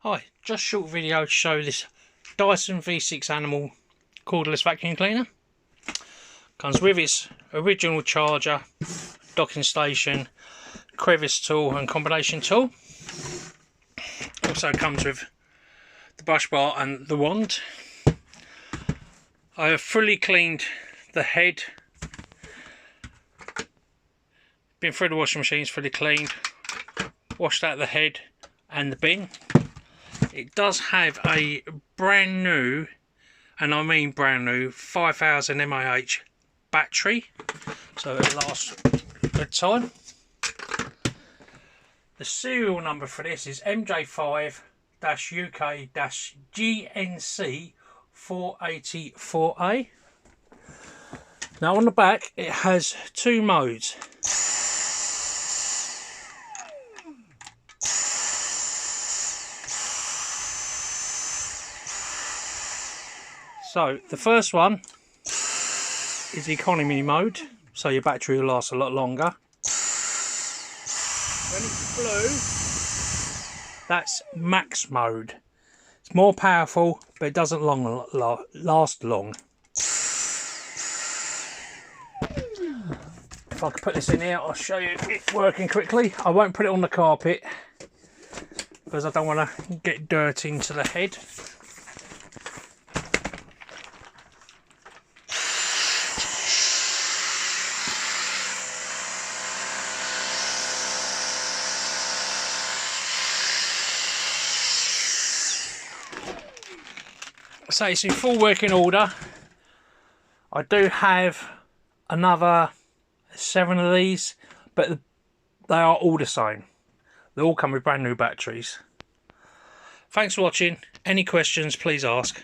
Hi, just a short video to show this Dyson V6 Animal cordless vacuum cleaner. Comes with its original charger, docking station, crevice tool and combination tool. Also comes with the brush bar and the wand. I have fully cleaned the head. Been through the washing machines, fully cleaned. Washed out the head and the bin. It does have a brand new, and I mean brand new, 5000 mAh battery, so it lasts a good time. The serial number for this is MJ5 UK GNC4804A. Now on the back it has two modes. So the first one is economy mode, so your battery will last a lot longer. When it's blue, that's max mode. It's more powerful, but it doesn't last long. If I could put this in here, I'll show you it working quickly. I won't put it on the carpet because I don't want to get dirt into the head. So it's in full working order. I do have another 7 of these, but they are all the same. They all come with brand new batteries. Thanks for watching. Any questions, please ask.